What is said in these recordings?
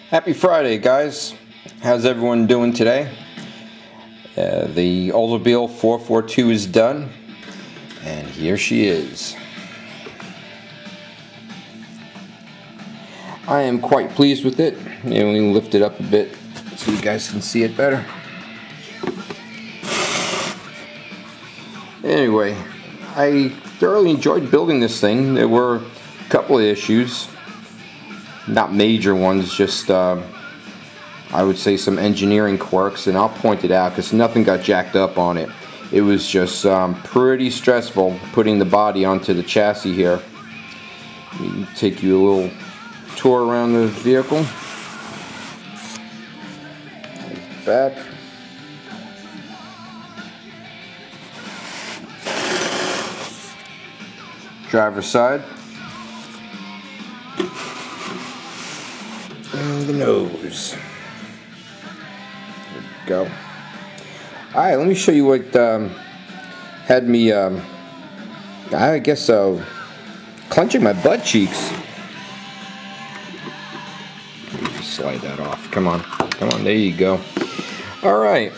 Happy Friday, guys. How's everyone doing today? The Oldsmobile 442 is done, and here she is. I am quite pleased with it. Let me lift it up a bit so you guys can see it better. Anyway, I thoroughly enjoyed building this thing. There were a couple of issues. Not major ones, just I would say some engineering quirks, and I'll point it out because nothing got jacked up on it. It was just pretty stressful putting the body onto the chassis here. Let me take you a little tour around the vehicle. Back. Driver's side. And the nose. There we go. Alright, let me show you what had me, I guess, clenching my butt cheeks. Slide that off. Come on. Come on, there you go. Alright.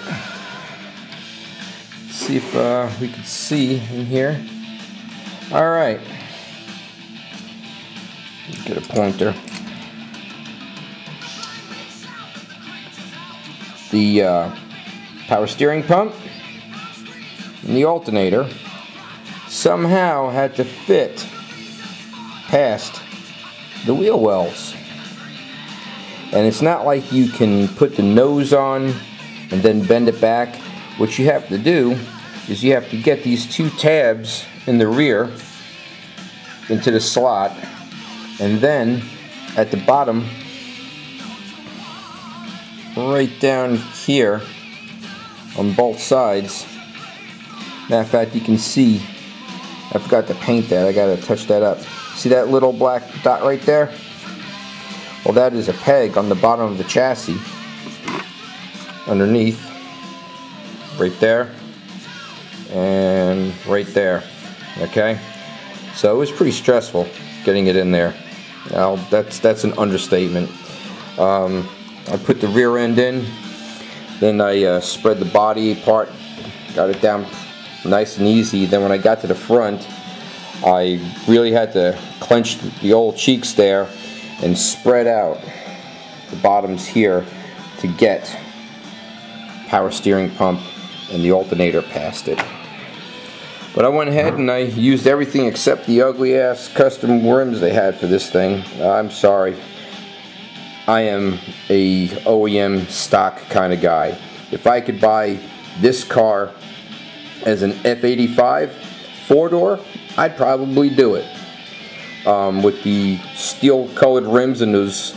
See if we can see in here. Alright. Get a pointer. The power steering pump and the alternator somehow had to fit past the wheel wells. And it's not like you can put the nose on and then bend it back. What you have to do is you have to get these two tabs in the rear into the slot, and then at the bottom right down here on both sides. Matter of fact, you can see I forgot to paint that. I gotta touch that up. See that little black dot right there? Well, that is a peg on the bottom of the chassis underneath, right there and right there. Okay, so it was pretty stressful getting it in there. Now that's an understatement. I put the rear end in, then I spread the body apart, got it down nice and easy. Then when I got to the front, I really had to clench the old cheeks there and spread out the bottoms here to get power steering pump and the alternator past it. But I went ahead and I used everything except the ugly ass custom rims they had for this thing. I'm sorry. I am a OEM stock kind of guy. If I could buy this car as an F85 four-door, I'd probably do it. With the steel colored rims and those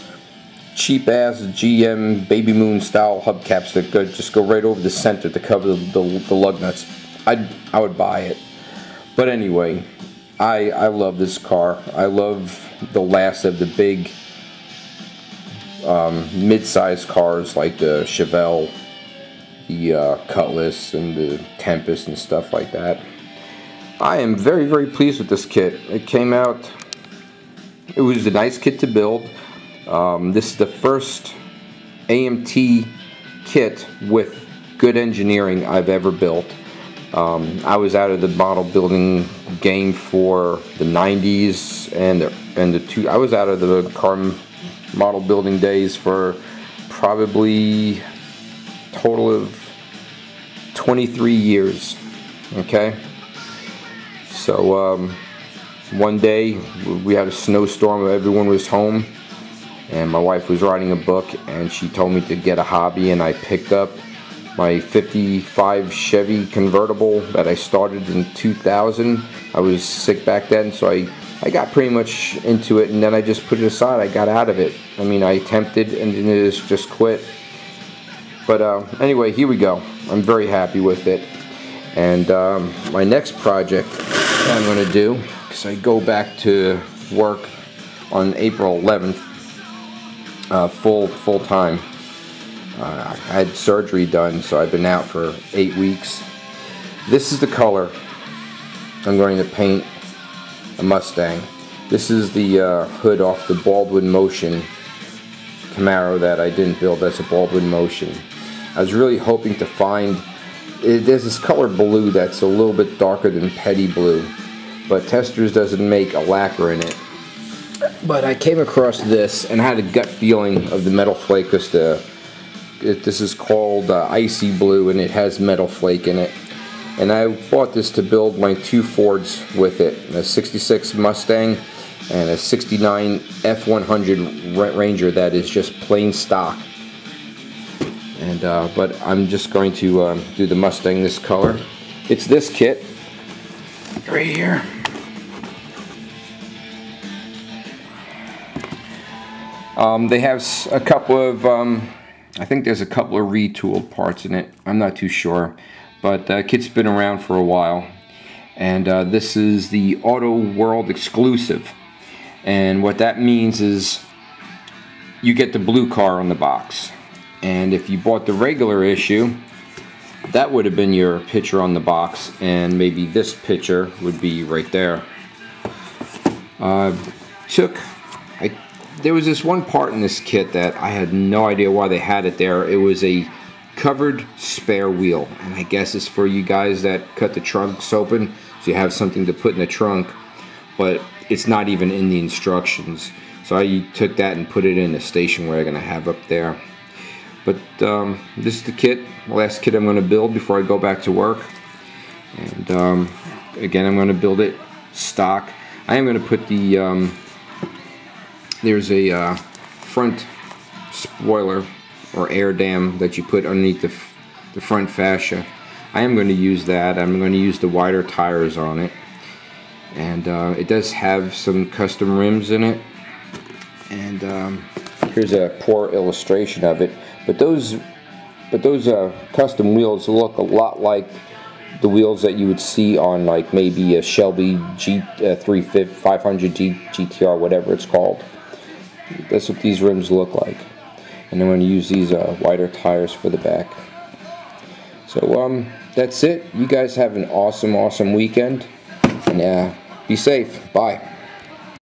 cheap ass GM Baby Moon style hubcaps that just go right over the center to cover the lug nuts, I would buy it. But anyway, I love this car. I love the last of the big mid-sized cars like the Chevelle, the Cutlass, and the Tempest and stuff like that. I am very, very pleased with this kit. It came out, it was a nice kit to build. This is the first AMT kit with good engineering I've ever built. I was out of the model building game for the 90s I was out of the car model building days for probably a total of 23 years. Okay, so one day we had a snowstorm, everyone was home, and my wife was writing a book, and she told me to get a hobby, and I picked up my 55 Chevy convertible that I started in 2000. I was sick back then, so I got pretty much into it, and then I just put it aside. I got out of it. I mean, I attempted and then just quit. But anyway, here we go. I'm very happy with it. And my next project I'm going to do, because I go back to work on April 11th, full time. I had surgery done, so I've been out for 8 weeks. This is the color I'm going to paint a Mustang. This is the hood off the Baldwin Motion Camaro that I didn't build. That's a Baldwin Motion. I was really hoping to find, there's this color blue that's a little bit darker than petty blue, but Testors doesn't make a lacquer in it. But I came across this and I had a gut feeling of the metal flake, because this is called Icy Blue, and it has metal flake in it. And I bought this to build my two Fords with it, a 66 Mustang and a 69 F100 Ranger that is just plain stock. And but I'm just going to do the Mustang this color. It's this kit right here. They have a couple of, I think there's a couple of retooled parts in it. I'm not too sure. But kit's been around for a while. And this is the Auto World exclusive. And what that means is you get the blue car on the box. And if you bought the regular issue, that would have been your picture on the box. And maybe this picture would be right there. There was this one part in this kit that I had no idea why they had it there. It was a covered spare wheel, and I guess it's for you guys that cut the trunks open, so you have something to put in the trunk, but it's not even in the instructions. So I took that and put it in the station wagon I have up there. But this is the kit, the last kit I'm going to build before I go back to work. And again, I'm going to build it stock. I am going to put the there's a front spoiler or air dam that you put underneath the front fascia. I am going to use that. I'm going to use the wider tires on it, and it does have some custom rims in it. And here's a poor illustration of it. But those custom wheels look a lot like the wheels that you would see on like maybe a Shelby 500 GTR, whatever it's called. That's what these rims look like. And I'm going to use these wider tires for the back. So that's it. You guys have an awesome weekend, and be safe. Bye.